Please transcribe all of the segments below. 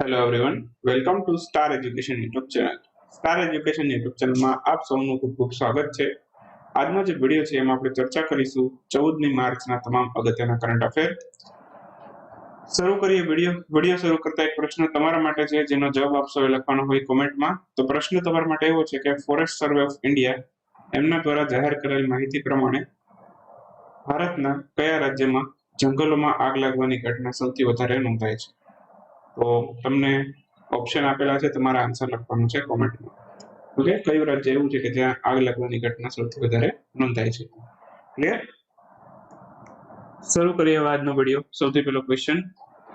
Hello everyone, welcome to star education YouTube channel. Star education YouTube ચેનલમાં આપ સૌનું ખૂબ ખૂબ સ્વાગત છે. આજનો જે વિડીયો છે એમાં આપણે ચર્ચા કરીશું 14મી માર્ચના તમામ અગત્યના કરંટ અફેર. શરૂ કરીએ વિડીયો શરૂ કરતા એક પ્રશ્ન તમારા માટે છે જેનો જવાબ આપશો એ લખવાનો હોય કોમેન્ટમાં. તો પ્રશ્ન તમારા માટે એવો છે કે ફોરેસ્ટ સર્વે ઓફ ઇન્ડિયા એમના દ્વારા જાહેર કરેલી માહિતી પ્રમાણે ભારતના કયા રાજ્યમાં જંગલોમાં આગ લાગવાની ઘટના સૌથી વધારે નોંધાય છે? તો તમને ઓપ્શન આપેલા છે, તમારા આન્સર લખવાનું છે કોમેન્ટમાં. ઓકે, કયું રાજ્ય એવું છે કે જ્યાં આગ લાગવાની ઘટના સૌથી વધારે નોંધાય છે? ક્લિયર? શરૂ કરીએ આજનો વિડીયો. સૌથી પહેલો ક્વેશ્ચન,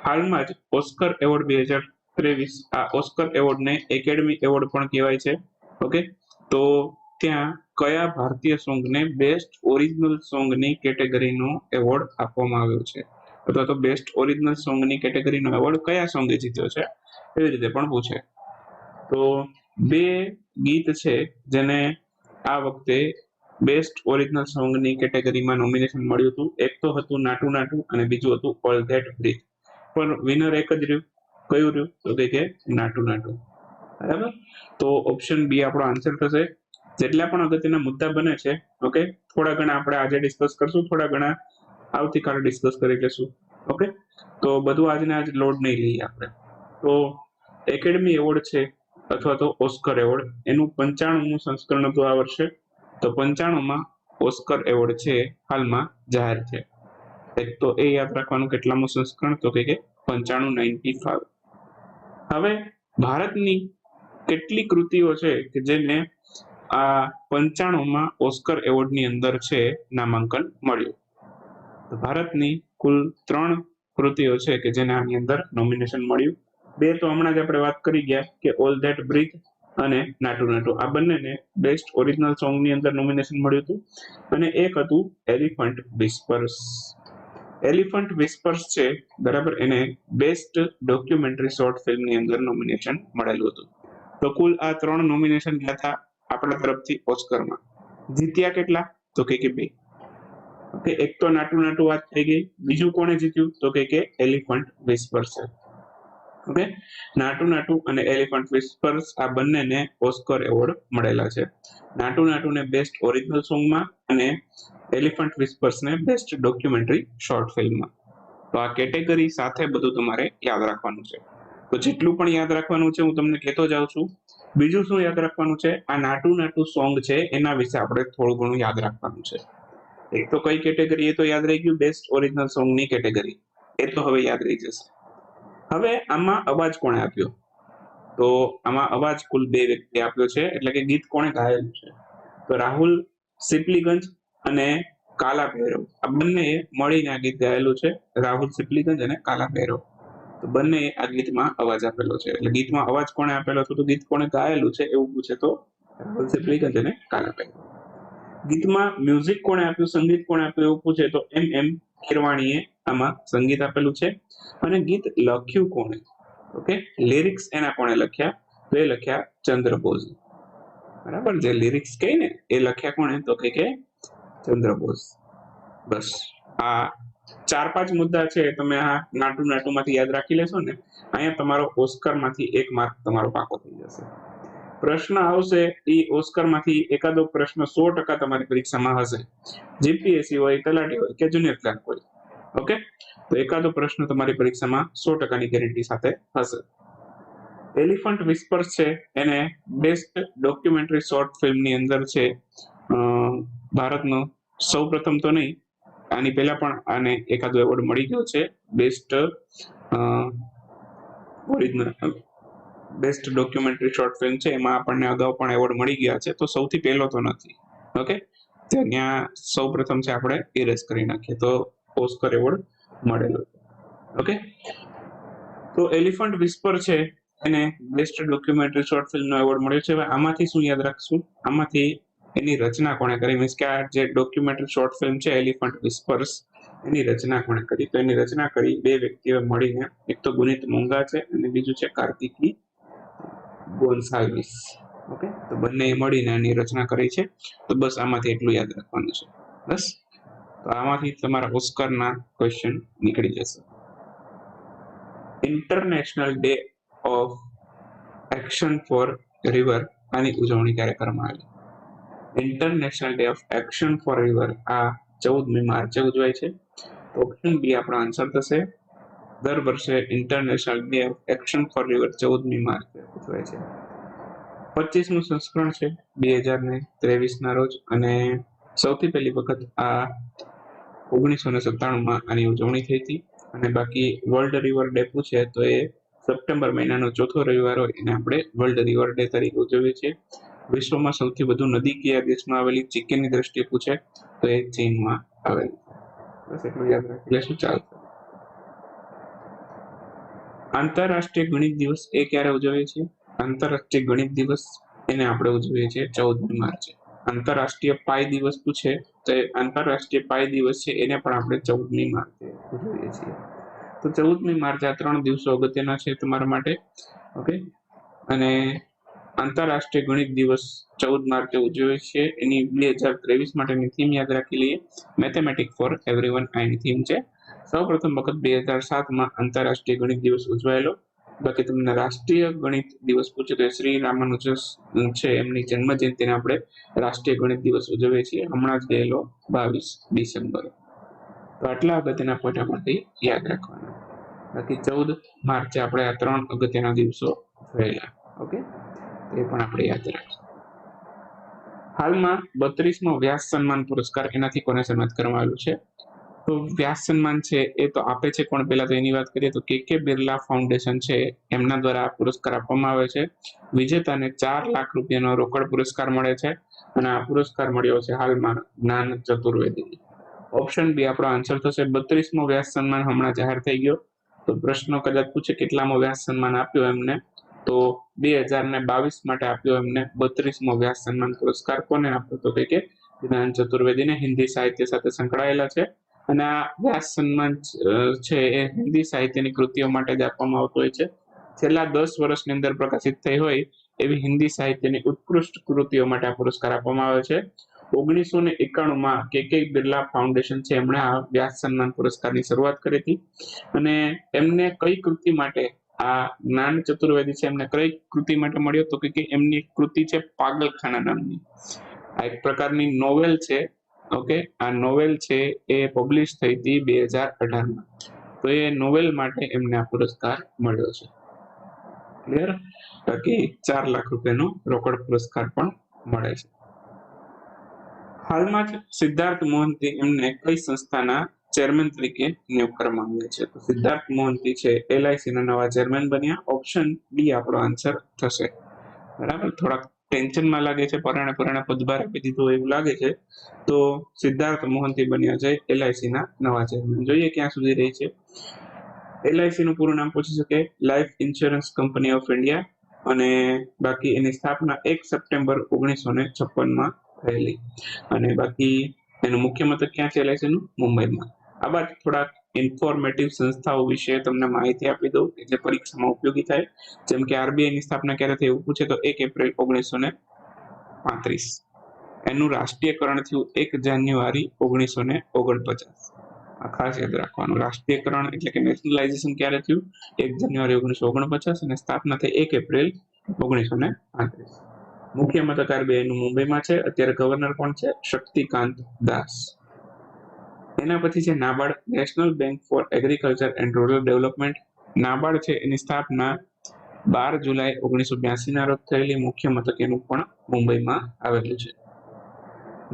હાલમાં જ ઓસ્કર એવોર્ડ 2023, આ ઓસ્કર એવોર્ડને એકેડમી એવોર્ડ પણ કહેવાય છે. ઓકે, તો ત્યાં કયા ભારતીય સોંગને બેસ્ટ ઓરિજિનલ સોંગની કેટેગરીનો એવોર્ડ આપવામાં આવ્યો છે? અથવા તો બેસ્ટ ઓરિજિનલ સોંગની કેટેગરીનો એવોર્ડ કયા સોંગે જીત્યો છે, એવી રીતે પણ પૂછે. તો બે ગીત છે જેને આ વખતે બેસ્ટ ઓરિજિનલ સોંગની કેટેગરીમાં નોમિનેશન મળ્યું હતું. એક તો હતું નાટુ નાટુ અને બીજું હતું ઓલ ધેટ બ્રીથ. પણ વિનર એક જ રહ્યું. કયું રહ્યું? તો કે નાટુ નાટુ. બરાબર, તો ઓપ્શન બી આપણો આન્સર થશે. જેટલા પણ અગત્યના મુદ્દા બને છે, ઓકે, થોડા ઘણા આપણે આજે ડિસ્કસ કરશું, થોડા ઘણા આવતીકાલે ડિસ્કસ કરી લેશું. ઓકે, તો બધું આજને આજ લોડ નહીં લઈએ આપણે. તો એકેડમી એવોર્ડ છે અથવા તો ઓસ્કર એવોર્ડ, એનું 95મું સંસ્કરણ હતું આ વર્ષે. તો 95માં ઓસ્કર એવોર્ડ છે હાલમાં જાહેર છે. એક તો એ યાદ રાખવાનું કેટલામું સંસ્કરણ, તો કે 95. હવે ભારતની કેટલી કૃતિઓ છે કે જેને આ 95માં ઓસ્કર એવોર્ડની અંદર છે નામાંકન મળ્યું? તો ભારતની કુલ 3 કૃતિઓ છે કે જેને આની અંદર નોમિનેશન મળ્યું. બે તો હમણાં જ આપણે વાત કરી ગયા કે ઓલ ધેટ બ્રીથ અને નાટુ નાટુ, આ બંનેને બેસ્ટ ઓરિજિનલ સોંગની અંદર નોમિનેશન મળ્યું હતું. અને એક હતું એલિફન્ટ વિસ્પર્સ. એલિફન્ટ વિસ્પર્સ છે, બરાબર, એને બેસ્ટ ડોક્યુમેન્ટરી શોર્ટ ફિલ્મની અંદર નોમિનેશન મળેલું હતું. તો કુલ આ 3 નોમિનેશન ગયા હતા આપણા તરફથી ઓસ્કરમાં. જીત્યા કેટલા? તો કે 2. ઓકે, એક તો નાટુ નાટુ વાત થઈ ગઈ, બીજું કોણે જીત્યું? તો કે એલિફન્ટ વિસ્પર્સ. ઓકે, નાટુ નાટુ અને એલિફન્ટ વિસ્પર્સ આ બંનેને ઓસ્કર એવોર્ડ મળેલા છે. નાટુ નાટુને બેસ્ટ ઓરિજિનલ સોંગમાં અને એલિફન્ટ વિસ્પર્સને બેસ્ટ ડોક્યુમેન્ટરી શોર્ટ ફિલ્મમાં. તો આ કેટેગરી સાથે બધું તમારે યાદ રાખવાનું છે. તો જેટલું પણ યાદ રાખવાનું છે હું તમને કહેતો જાઉં છું. બીજું શું યાદ રાખવાનું છે? આ નાટુ નાટુ સોંગ છે એના વિશે આપણે થોડું ઘણું યાદ રાખવાનું છે. એક તો કઈ કેટેગરી, એ તો યાદ રહી ગયું, બેસ્ટ ઓરિજિનલ સોંગની કેટેગરી, એ તો હવે યાદ રહી જશે. હવે આમાં અવાજ કોણે આપ્યો? તો આમાં અવાજ કુલ 2 વ્યક્તિ આપ્યો છે, એટલે કે ગીત કોણે ગાયેલું છે? તો રાહુલ સિપલીગંજ અને કાલા ભૈરવ, આ બંને મળીને આ ગીત ગાયેલું છે. રાહુલ સિપલીગંજ અને કાલા ભૈરવ, તો બંને આ ગીતમાં અવાજ આપેલો છે. એટલે ગીતમાં અવાજ કોણે આપેલો છે, તો ગીત કોણે ગાયેલું છે એવું પૂછે તો રાહુલ સિપલીગંજ અને કાલા ભૈરવ. ગીતમાં મ્યુઝિક કોણે આપ્યું, સંગીત કોણે આપ્યું એવું પૂછે તો એમ ખીરવાણીએ આમાં સંગીત આપેલું છે. અને ગીત લખ્યું કોણે? ઓકે, લિરિક્સ એના કોણે લખ્યા? તો એ લખ્યા ચંદ્રબોઝ. બરાબર, જે લિરિક્સ કહે ને એ લખ્યા કોણે? તો કે ચંદ્રબોઝ. બસ આ 4-5 મુદ્દા છે, તમે આ નાટુ નાટુમાંથી યાદ રાખી લેશો ને, અહીંયા તમારો ઓસ્કરમાંથી 1 માર્ક તમારો પાકો થઈ જશે. પ્રશ્ન આવશે એ ઓસ્કરમાંથી એકાદો પ્રશ્ન 100% તમારી પરીક્ષામાં હશે. જીપીએસસી હોય, તલાટી હોય કે જુનિયર ક્લાર્ક હોય. ઓકે, તો એકાદો પ્રશ્ન તમારી પરીક્ષામાં 100%ની ગેરંટી સાથે હશે. એલિફન્ટ વિસ્પર્સ છે એને બેસ્ટ ડોક્યુમેન્ટરી શોર્ટ ફિલ્મની અંદર છે ભારતનો સૌપ્રથમ તો નહીં, આની પહેલા પણ આને એકાદો એવોર્ડ મળી ગયો છે. Best original best documentary short film છે, એમાં આપણને અગાઉ પણ એવોર્ડ મળી ગયા છે. તો સૌથી પહેલો તો નથી. ઓકે, ત્યાં સૌપ્રથમ છે, આપણે ઇરેઝ કરી નાખીએ તો ઓસ્કર એવોર્ડ મળેલો. ઓકે, તો એલિફન્ટ વિસ્પર છે એને બેસ્ટ ડોક્યુમેન્ટરી શોર્ટ ફિલ્મનો એવોર્ડ મળ્યો છે. હવે આમાંથી શું યાદ રાખશું? આમાંથી એની રચના કોણે કરી? મીન્સ કે આ જે ડોક્યુમેન્ટરી શોર્ટ ફિલ્મ છે એલિફન્ટ વિસ્પર્સ, એની રચના કોણે કરી? તો એની રચના કરી 2 વ્યક્તિઓ મળીને. એક તો ગુનિત મોંગા છે અને બીજું છે કાર્તિકી ગોન્સાલ્વિસ. ઓકે, તો બંને મળીને એની રચના કરી છે. તો બસ આમાંથી એટલું યાદ રાખવાનું છે. બસ, તો આમાંથી તમારા ઓસ્કરના ક્વેશ્ચન નીકળી જશે. International day of action for river આની ઉજવણી ક્યારે કરવામાં આવી? International day of action for river આ 14મી માર્ચે ઉજવાય છે. તો ઓપ્શન બી આપણો આન્સર થશે. દર વર્ષે international day of action for river 14મી માર્ચે ઉજવાય છે. 25મું સંસ્કરણ છે 2023ના રોજ, અને સૌથી પહેલી વખત આ 1997માં આની ઉજવણી થઈ હતી. અને બાકી વર્લ્ડ રિવર ડે પૂછે તો એ સપ્ટેમ્બર મહિનાનો ચોથો રવિવાર હોય એને આપણે વર્લ્ડ રિવર ડે તરીકે ઉજવીએ છીએ. વિશ્વમાં સૌથી વધુ નદી કયા દેશમાં આવેલી ચિકનની દ્રષ્ટિએ પૂછે તો એ ચીનમાં આવેલી. બસ એટલું યાદ રાખી લેશું, ચાલશે. આંતરરાષ્ટ્રીય ગણિત દિવસ એ ક્યારે ઉજવીએ છીએ? આંતરરાષ્ટ્રીય ગણિત દિવસ એને આપણે ઉજવીએ છીએ 14મી માર્ચે. આંતરરાષ્ટ્રીય પાઈ દિવસ પૂછે તો આંતરરાષ્ટ્રીય પાઈ દિવસ છે એને પણ આપણે 14મી માર્ચે ઉજવીએ છીએ. તો 14મી માર્ચ આ 3 દિવસો અગત્યના છે તમારા માટે. ઓકે, અને આંતરરાષ્ટ્રીય ગણિત દિવસ 14 માર્ચે ઉજવીએ છીએ. એની 2023 માટેની થીમ યાદ રાખી લઈએ, મેથેમેટિક્સ ફોર એવરીવન આની થીમ છે. સૌપ્રથમ વખત 2007માં આંતરરાષ્ટ્રીય ગણિત દિવસ ઉજવાયેલો. બાકી તમને રાષ્ટ્રીય ગણિત દિવસ પૂછે તો શ્રી રામાનુજન છે એમની જન્મ જયંતિને આપણે રાષ્ટ્રીય ગણિત દિવસ ઉજવીએ છીએ, હમણાં જ ગયેલો 22 ડિસેમ્બર. તો આટલા અગત્યના પોઈન્ટ આપણને યાદ રાખવાના. બાકી 14 માર્ચે આપણે આ 3 અગત્યના દિવસો જોયેલા. ઓકે, એ પણ આપણે યાદ રાખીએ. હાલમાં 32મો વ્યાસ સન્માન પુરસ્કાર એનાથી કોને સન્માનિત કરવામાં આવ્યું છે? તો વ્યાસ સન્માન છે એ તો આપે છે કોણ? પહેલા તો એની વાત કરીએ તો કે બિરલા ફાઉન્ડેશન છે એમના દ્વારા આ પુરસ્કાર આપવામાં આવે છે. વિજેતાને 4 લાખ રૂપિયાનો રોકડ પુરસ્કાર મળે છે, અને આ પુરસ્કાર મળ્યો છે હાલમાં જ્ઞાન ચતુર્વેદી. ઓપ્શન બી આપણો આન્સર થશે. 32મો વ્યાસ સન્માન હમણાં જાહેર થઈ ગયો. તો પ્રશ્નો કદાચ પૂછે કેટલામો વ્યાસ સન્માન આપ્યો એમને, તો 2022 માટે આપ્યો એમને 32મો વ્યાસ સન્માન પુરસ્કાર. કોને આપ્યો? તો કે જ્ઞાન ચતુર્વેદીને. હિન્દી સાહિત્ય સાથે સંકળાયેલા છે, અને આ વ્યાસ સન્માન છે એ હિન્દી સાહિત્યની કૃતિઓ માટે જ આપવામાં આવતો હોય છે. છેલ્લા 10 વર્ષની અંદર પ્રકાશિત થઈ હોય એવી હિન્દી સાહિત્યની ઉત્કૃષ્ટ કૃતિઓ માટે આ પુરસ્કાર આપવામાં આવે છે. 1991માં કે બિરલા ફાઉન્ડેશન છે એમણે આ વ્યાસ સન્માન પુરસ્કારની શરૂઆત કરી હતી. અને એમને કઈ કૃતિ માટે આ જ્ઞાન ચતુર્વેદી છે એમને કઈ કૃતિ માટે મળ્યો? તો કે એમની કૃતિ છે પાગલખાના નામની. આ એક પ્રકારની નોવેલ છે. ઓકે, આ નોવેલ છે એ પબ્લિશ થઈ હતી 2018માં. તો એ નોવેલ માટે એમને આ પુરસ્કાર મળ્યો છે. ક્લિયર? બાકી 4 લાખ રૂપિયાનો રોકડ પુરસ્કાર પણ મળે છે. હાલમાં જ સિદ્ધાર્થ મોહંતી એમને કઈ સંસ્થાના ચેરમેન તરીકે નિયુક્ત કરવામાં આવ્યા છે? તો સિદ્ધાર્થ મોહંતી છે LIC ના નવા ચેરમેન બન્યા. ઓપ્શન ડી આપણો આન્સર થશે. બરાબર, થોડાક ટેન્શનમાં લાગે છે, પરાણે પદભાર આપી દીધો એવું લાગે છે. તો સિદ્ધાર્થ મોહંતી બન્યા છે LIC ના નવા ચેરમેન. જોઈએ ક્યાં સુધી રહી છે. LIC નું પૂરું નામ પૂછી શકે, life insurance company of India, અને બાકી એની સ્થાપના 1 સપ્ટેમ્બર 1956માં થયેલી. અને બાકી એનું મુખ્ય મથક ક્યાં છે LIC નું? મુંબઈમાં. આ બાદ થોડાક ઇન્ફોર્મેટિવ સંસ્થાઓ વિશે તમને માહિતી આપી દઉં કે જે પરીક્ષામાં ઉપયોગી થાય. જેમ કે RBI ની સ્થાપના ક્યારે થઈ એવું પૂછે તો 1 એપ્રિલ 1935. એનું રાષ્ટ્રીયકરણ થયું 1 જાન્યુઆરી 1949. આ ખાસ યાદ રાખવાનું. રાષ્ટ્રીયકરણ એટલે કે નેશનલાઇઝેશન ક્યારે થયું? 1 જાન્યુઆરી 1949, અને સ્થાપના થઈ 1 એપ્રિલ 1935. મુખ્ય મથક RBI નું મુંબઈમાં છે. અત્યારે ગવર્નર કોણ છે? શક્તિકાંત દાસ. એના પછી છે NABARD, national bank four agriculture and rural development. NABARD છે એની સ્થાપના 12 જુલાઈ 1982 ના રોજ થયેલી. મુખ્ય મથક એનું પણ મુંબઈમાં આવેલું છે.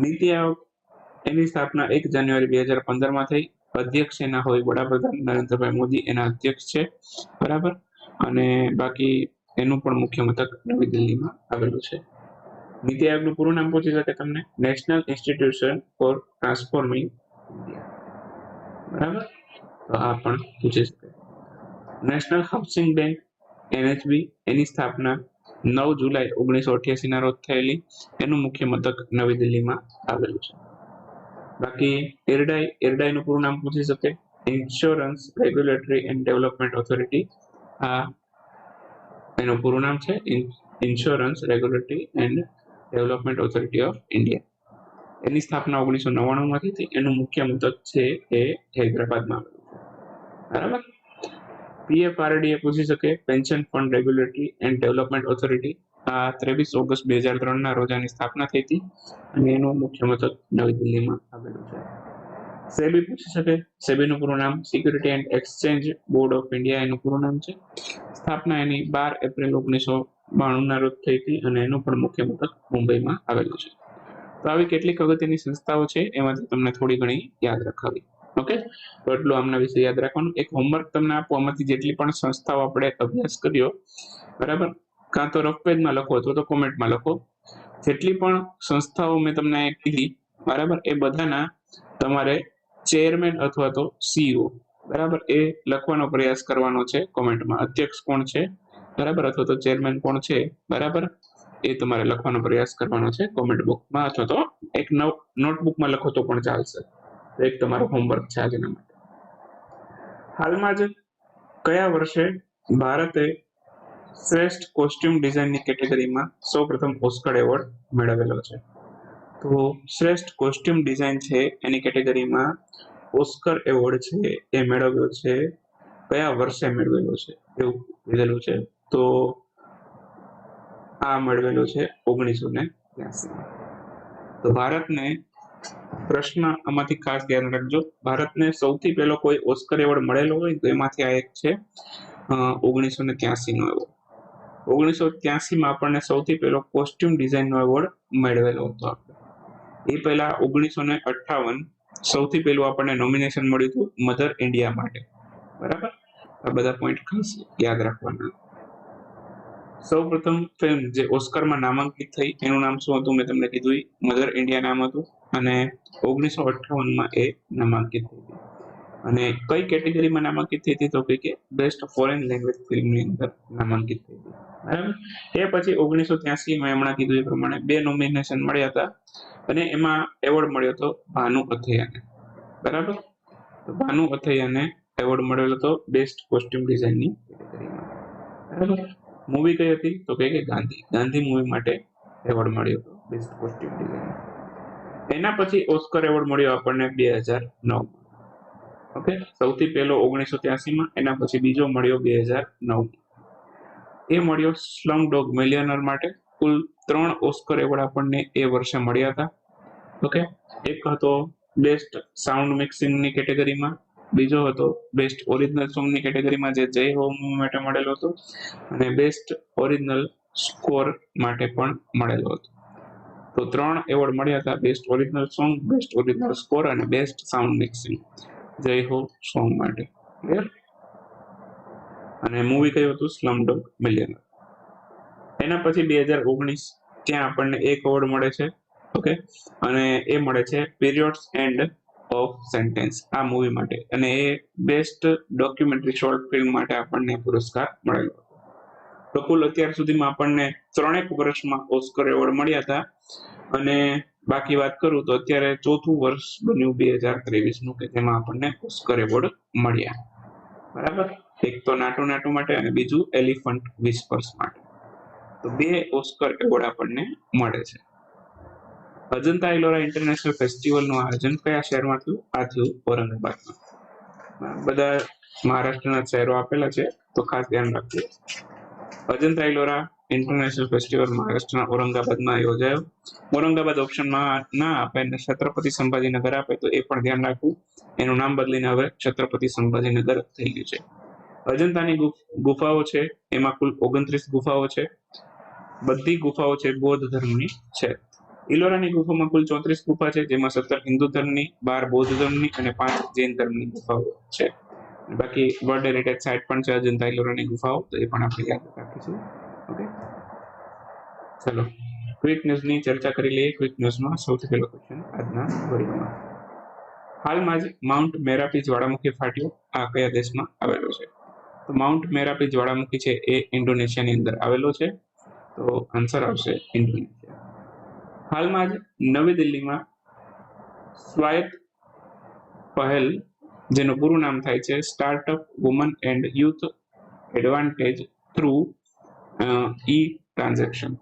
નીતિ આયોગ એની સ્થાપના 1 જાન્યુઆરી 2015માં થઈ. અધ્યક્ષ એના હોય વડાપ્રધાન નરેન્દ્રભાઈ મોદી, એના અધ્યક્ષ છે. બરાબર, અને બાકી એનું પણ મુખ્ય મથક નવી દિલ્હીમાં આવેલું છે. નીતિ આયોગનું પૂરું નામ પૂછી શકે તમને, national institution for transforming India. બરાબર, તો આ પણ પૂછી શકે. નેશનલ હાઉસિંગ બેંક NHB એની સ્થાપના 9 જુલાઈ 1988 ના રોજ થયેલી. એનું મુખ્ય મથક નવી દિલ્હીમાં આવેલું છે. બાકી IRDAI નું પૂરું નામ પૂછી શકે, insurance regulatory and development authority. આ એનું પૂરું નામ છે insurance regulatory and development authority of India. એની સ્થાપના 1999માં થઈ હતી. એનું મુખ્ય મથક છે એ હૈદરાબાદમાં આવેલું છે. બરાબર, PFRDA પૂછી શકે, pension fund regulatory and development authority. આ 23 ઓગસ્ટ 2003 ના રોજ આની સ્થાપના થઈ હતી અને એનું મુખ્ય મથક નવી દિલ્હીમાં આવેલું છે. સેબી પૂછી શકે, સેબીનું પૂરું નામ security and exchange board of India એનું પૂરું નામ છે. સ્થાપના એની 12 એપ્રિલ 1992 ના રોજ થઈ હતી અને એનું પણ મુખ્ય મથક મુંબઈમાં આવેલું છે. તો આવી કેટલીક અગત્યની સંસ્થાઓ છે એમાંથી તમને થોડી ઘણી યાદ રખાવી. ઓકે, તો એટલું આમના વિશે યાદ રાખવાનું. એક હોમવર્ક તમને આપો, આમાંથી જેટલી પણ સંસ્થાઓ આપણે અભ્યાસ કર્યો, બરાબર, કાં તો રફ પેજમાં લખો અથવા તો કોમેન્ટમાં લખો. જેટલી પણ સંસ્થાઓ મેં તમને કીધી, બરાબર, એ બધાના તમારે ચેરમેન અથવા તો CEO, બરાબર, એ લખવાનો પ્રયાસ કરવાનો છે કોમેન્ટમાં. અધ્યક્ષ કોણ છે, બરાબર, અથવા તો ચેરમેન કોણ છે, બરાબર, એ તમારે લખવાનો પ્રયાસ કરવાનો છે કોમેન્ટ બોક્સમાં, અથવા તો એક નોટબુકમાં લખો તો પણ ચાલશે. એક તમારું હોમવર્ક છે આજના માટે. હાલમાં જ કયા વર્ષે ભારતે શ્રેષ્ઠ કોસ્ટ્યુમ ડિઝાઇનની કેટેગરીમાં સૌપ્રથમ ઓસ્કર એવોર્ડ મેળવેલો છે? તો શ્રેષ્ઠ કોસ્ટ્યુમ ડિઝાઇન છે એની કેટેગરીમાં ઓસ્કર એવોર્ડ છે એ મેળવ્યો છે, કયા વર્ષે મેળવેલો છે એવું કીધેલું છે. તો આ મેળવેલો છે 1983. તો ભારતને, પ્રશ્ન આમાંથી ખાસ ધ્યાન રાખજો, ભારતને સૌથી પહેલો કોઈ ઓસ્કર એવોર્ડ મળેલો હોય તો એમાંથી આ એક છે 1983 નો એવોર્ડ. 1983 માં આપણને સૌથી પહેલો કોસ્ટ્યુમ ડિઝાઇન નો એવોર્ડ મેળવેલો હતો. એ પહેલા 1958 સૌથી પહેલું આપણને નોમિનેશન મળ્યું હતું મધર ઇન્ડિયા માટે, બરાબર. આ બધા પોઈન્ટ ખાસ યાદ રાખવાના. સૌપ્રથમ ફિલ્મ જે ઓસ્કરમાં નામાંકિત થઈ એનું નામ શું હતું? મેં તમને કીધું, મધર ઇન્ડિયા નામ હતું અને 1958 એ નામાંકિત થઈ હતી. અને કઈ કેટેગરીમાં નામાંકિત થઈ હતી? તો કે બેસ્ટ ફોરેન લેંગ્વેજ ફિલ્મની અંદર નામાંકિત થઈ હતી, બરાબર. એ પછી 1983 માં હમણાં કીધું એ પ્રમાણે 2 નોમિનેશન મળ્યા હતા અને એમાં એવોર્ડ મળ્યો હતો ભાનુ અથૈયાને, બરાબર. તો ભાનુ અથૈયાને એવોર્ડ મળેલો હતો બેસ્ટ કોસ્ટ્યુમ ડિઝાઇનની કેટેગરીમાં, બરાબર. મૂવી કઈ હતી? તો કે ગાંધી મૂવી માટે એવોર્ડ મળ્યો હતો બેસ્ટ કોસ્ટ્યુમ ડિઝાઇન. એના પછી ઓસ્કર એવોર્ડ મળ્યો આપણને 2009. ઓકે, સૌથી પહેલો 1983 માં, એના પછી બીજો મળ્યો 2009. એ મળ્યો સ્લમડોગ મિલિયનર માટે. કુલ 3 ઓસ્કર એવોર્ડ આપણને એ વર્ષે મળ્યા હતા. ઓકે, એક હતો બેસ્ટ સાઉન્ડ મિક્સિંગની કેટેગરીમાં, બીજો હતો બેસ્ટ ઓરિજિનલ સોંગની કેટેગરીમાં જે જય હો મૂવી માટે મળેલો હતો, અને બેસ્ટ ઓરિજિનલ સ્કોર માટે પણ મળેલો હતો. તો 3 એવોર્ડ મળ્યા હતા, best original song, best original score અને બેસ્ટ સાઉન્ડ મિક્સિંગ જય હો સોંગ માટે. ક્લિયર? અને મૂવી કયું હતું? સ્લમડોગ મિલિયનર. એના પછી 2019 ત્યાં આપણને એક એવોર્ડ મળે છે. ઓકે, અને એ મળે છે પીરિયડ્સ એન્ડ ઓફ સેન્ટેન્સ આ મૂવી માટે, અને એ બેસ્ટ ડોક્યુમેન્ટરી શોર્ટ ફિલ્મ માટે આપણને પુરસ્કાર મળેલો હતો. તો કુલ અત્યાર સુધીમાં આપણને 3 વર્ષમાં ઓસ્કર એવોર્ડ મળ્યા હતા. અને બાકી વાત કરું તો અત્યારે 4થું વર્ષ બન્યું 2023 નું કે જેમાં આપણને ઓસ્કર એવોર્ડ મળ્યા, બરાબર. એક તો નાટુ નાટુ માટે અને બીજું એલિફન્ટ વિસ્પર્સ માટે. તો 2 ઓસ્કર એવોર્ડ આપણને મળે છે. અજંતા એલોરા ઇન્ટરનેશનલ ફેસ્ટિવલનું આયોજન કયા શહેરમાં થયું? આ થયું ઔરંગાબાદમાં. બધા મહારાષ્ટ્રના શહેરો આપેલા છે તો ખાસ ધ્યાન રાખજો. અજંતા એલોરા ઇન્ટરનેશનલ ફેસ્ટિવલ મહારાષ્ટ્રના ઔરંગાબાદમાં યોજાયો. ઔરંગાબાદ ઓપ્શનમાં ના આપે ને છત્રપતિ સંભાજીનગર આપે તો એ પણ ધ્યાન રાખવું, એનું નામ બદલીને હવે છત્રપતિ સંભાજીનગર થઈ ગયું છે. અજંતાની ગુફાઓ છે એમાં કુલ 29 ગુફાઓ છે. બધી ગુફાઓ છે બૌદ્ધ ધર્મની છે. ઇલોરાની ગુફામાં કુલ 34 ગુફા છે, જેમાં 17 હિન્દુ ધર્મની, 12 બૌદ્ધ ધર્મની અને 5 જૈન ધર્મની ગુફાઓ છે. બાકી વર્લ્ડ હેરિટેજ સાઇટ પણ છે અજંતા એલોરાની ગુફાઓ, તો એ પણ આપણે યાદ રાખીશું. ઓકે, ચલો ક્વિક ન્યૂઝની ચર્ચા કરી લઈએ. ક્વિક ન્યૂઝમાં સૌથી પહેલો ક્વેશ્ચન આજના વિડીયોમાં. હાલમાં જ માઉન્ટ મેરાપી જ્વાળામુખી ફાટ્યો, આ કયા દેશમાં આવેલો છે? તો માઉન્ટ મેરાપી જ્વાળામુખી છે એ ઇન્ડોનેશિયાની અંદર આવેલો છે. તો આન્સર આવશે ઇન્ડોનેશિયા. હાલમાં જ નવી દિલ્હીમાં સ્વાયત્ત પહેલ, જેનું પૂરું નામ થાય છે startup woman and youth advantage through E transaction.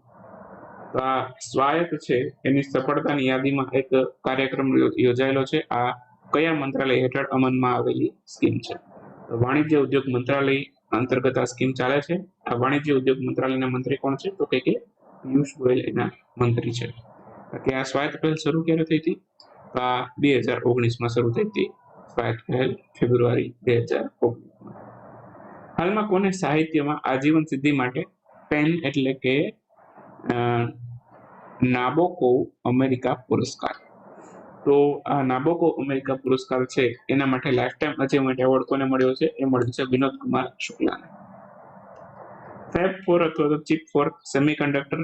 તો આ સ્વાયત્ત છે એની સફળતાની યાદીમાં એક કાર્યક્રમ યોજાયેલો છે. આ કયા મંત્રાલય હેઠળ અમલમાં આવેલી સ્કીમ છે? તો વાણિજ્ય ઉદ્યોગ મંત્રાલય અંતર્ગત આ સ્કીમ ચાલે છે. આ વાણિજ્ય ઉદ્યોગ મંત્રાલયના મંત્રી કોણ છે? તો કે પિયુષ ગોયલ એના મંત્રી છે. કે આ સ્વાયત્ત પહેલ શરૂ ક્યારે થઈ હતી? તો આ 2019 શરૂ થઈ હતી સ્વાયત્ત પહેલ, ફેબ્રુઆરી 2019. હાલમાં કોને સાહિત્યમાં આજીવન સિદ્ધિ માટે પેન એટલે કે નાબોકો અમેરિકા પુરસ્કાર, તો આ નાબોકો અમેરિકા પુરસ્કાર છે એના માટે લાઈફ ટાઈમ અચીવમેન્ટ એવોર્ડ કોને મળ્યો છે? એ મળ્યો છે વિનોદ કુમાર શુક્લાને. ફેબ 4 અથવા તો ચિપ 4 સેમિકન્ડક્ટર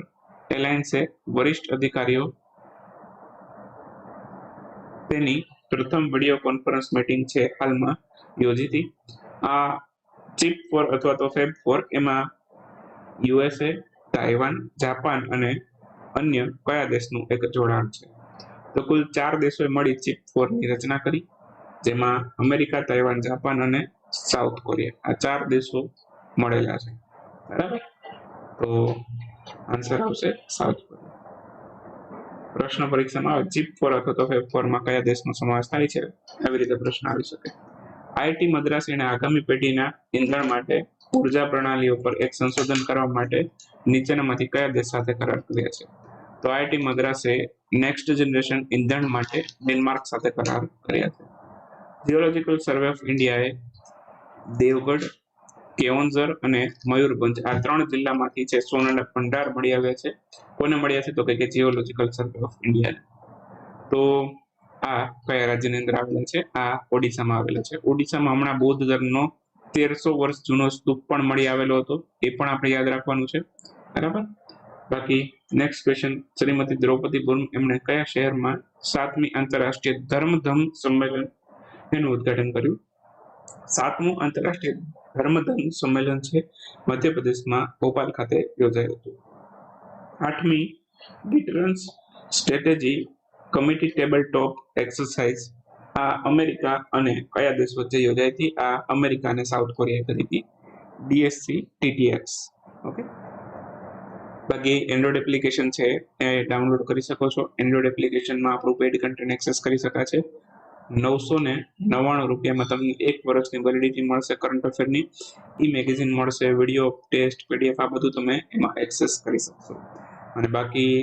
એલાયન્સે વરિષ્ઠ અધિકારીઓ તેની પ્રથમ વિડીયો કોન્ફરન્સ મીટિંગ છે હાલમાં યોજી હતી. આ ચિપ 4 અથવા તો ફેબ 4 એમાં યુએસએ, તાઇવાન, જાપાન અને અન્ય કયા દેશનું એક જોડાણ છે? તો કુલ 4 દેશોએ મળી ચિપ 4 ની રચના કરી, જેમાં અમેરિકા, તાઇવાન, જાપાન અને સાઉથ કોરિયા, આ 4 દેશો મળેલા છે. બરાબર, તો આન્સર આવશે સાઉથ કોરિયા. પ્રશ્ન પરીક્ષામાં આવે ચિપ 4 અથવા તો ફેબ 4 માં કયા દેશનો સમાવેશ થાય છે? આવી રીતે પ્રશ્ન આવી શકે. આઈઆઈટી મદ્રાસ એને આગામી પેઢીના ઇંધણ માટે ઉર્જા પ્રણાલીઓ પર એક સંશોધન કરવા માટે નીચેનામાંથી કયા દેશ સાથે કરાર કર્યા છે? તો આઈઆઈટી મદ્રાસે નેક્સ્ટ જનરેશન ઇંધણ માટે ડેનમાર્ક સાથે કરાર કર્યા છે. જીઓલોજીકલ સર્વે ઓફ ઇન્ડિયાએ દેવગઢ, કેઓન્ઝર અને મયુરભંજ આ 3 જિલ્લામાંથી છે સોનાના ભંડાર મળી આવ્યા છે. કોને મળ્યા છે? તો કે જીઓલોજીકલ સર્વે ઓફ ઇન્ડિયા. તો આ કયા રાજ્યની અંદર આવેલા છે? આ ઓડિશામાં આવેલા છે. ઓડિશામાં હમણાં બૌદ્ધ ધર્મનો 1300 વર્ષ જૂનો સ્તૂપ પણ મળી આવેલો હતો, એ પણ આપણે યાદ રાખવાનું છે. બરાબર. બાકી નેક્સ્ટ ક્વેશ્ચન, શ્રીમતી દ્રૌપદી મુર્મુ એમણે કયા શહેરમાં 7મી આંતરરાષ્ટ્રીય ધર્મધમ સંમેલન એનું ઉદ્ઘાટન કર્યું? 7મું આંતરરાષ્ટ્રીય ધર્મધમ સંમેલન છે મધ્યપ્રદેશમાં ભોપાલ ખાતે યોજાયું હતું. 8મી deterrence strategy committee table top exercise આ અમેરિકા અને કયા દેશ વચ્ચે યોજાઈ હતી? આ અમેરિકા અને સાઉથ કોરિયાએ કરી હતી. DSC TTX. ઓકે. બાકી એન્ડ્રોઇડ એપ્લિકેશન છે એ ડાઉનલોડ કરી શકો છો. એન્ડ્રોઇડ એપ્લિકેશનમાં આપણું પેઇડ કન્ટેન્ટ એક્સેસ કરી શકાય છે. 999 રૂપિયામાં તમને 1 વર્ષની વેલિડિટી મળશે કરંટ અફેરની. મેગેઝિન મળશે, વિડીયો, ટેસ્ટ, PDF આ બધું તમે એમાં એક્સેસ કરી શકશો. અને બાકી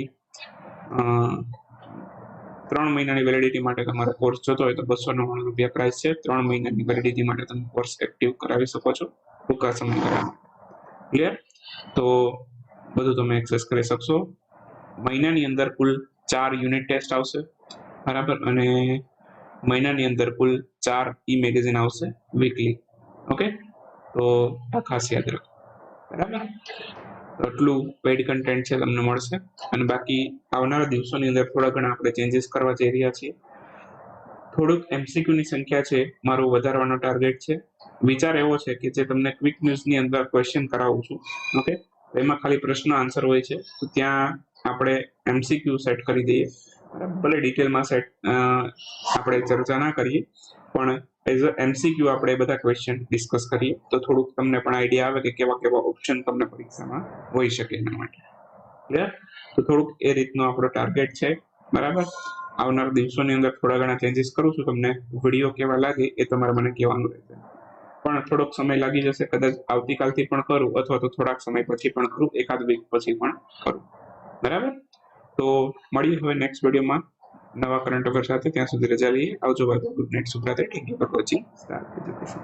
3 મહિનાની વેલિડિટી માટે તમારે કોર્સ જોતો હોય તો 299 રૂપિયા પ્રાઇસ છે. 3 મહિનાની વેલિડિટી માટે તમે કોર્સ એક્ટિવ કરાવી શકો છો ટૂંકા સમયગાળા માટે. ક્લિયર? તો બધું તમે એક્સેસ કરી શકશો. મહિનાની અંદર કુલ 4 યુનિટ ટેસ્ટ આવશે. બરાબર, અને મહિનાની અંદર કુલ 4 મેગેઝિન આવશે વીકલી. ઓકે, તો આ ખાસ યાદ રાખો. બરાબર, એટલું પેઇડ કન્ટેન્ટ છે તમને મળશે. અને બાકી આવનારા દિવસોની અંદર થોડા ઘણા આપણે ચેન્જીસ કરવા જઈ રહ્યા છીએ. થોડુંક MCQ ની સંખ્યા છે મારો વધારવાનો ટાર્ગેટ છે. વિચાર એવો છે કે જે તમને ક્વિક ન્યૂઝની અંદર ક્વેશ્ચન કરાવું છું, ઓકે, એમાં ખાલી પ્રશ્ન આન્સર હોય છે, તો ત્યાં આપણે MCQ સેટ કરી દઈએ. ભલે ડિટેલમાં આપણે ચર્ચા ના કરીએ, પણ એઝ અ MCQ આપણે બધા ક્વેશ્ચન ડિસ્કસ કરીએ તો થોડુંક તમને પણ આઈડિયા આવે કે કેવા કેવા ઓપ્શન તમને પરીક્ષામાં હોઈ શકે એના માટે. ક્લિયર? તો થોડુંક એ રીતનો આપણો ટાર્ગેટ છે. બરાબર, આવનારા દિવસોની અંદર થોડા ઘણા ચેન્જીસ કરું છું. તમને વિડીયો કેવા લાગે એ તમારે મને કહેવાનું રહેશે, પણ થોડોક સમય લાગી જશે. કદાચ આવતીકાલથી પણ કરું અથવા તો થોડાક સમય પછી પણ કરું, એકાદ વીક પછી પણ કરું. બરાબર, તો મળીએ હવે નેક્સ્ટ વિડીયોમાં નવા કરંટ અફેર સાથે. ત્યાં સુધી રજા લઈએ. આવજો. બાય. Good night. શુભરાત્રી. Thank you for watching Star education.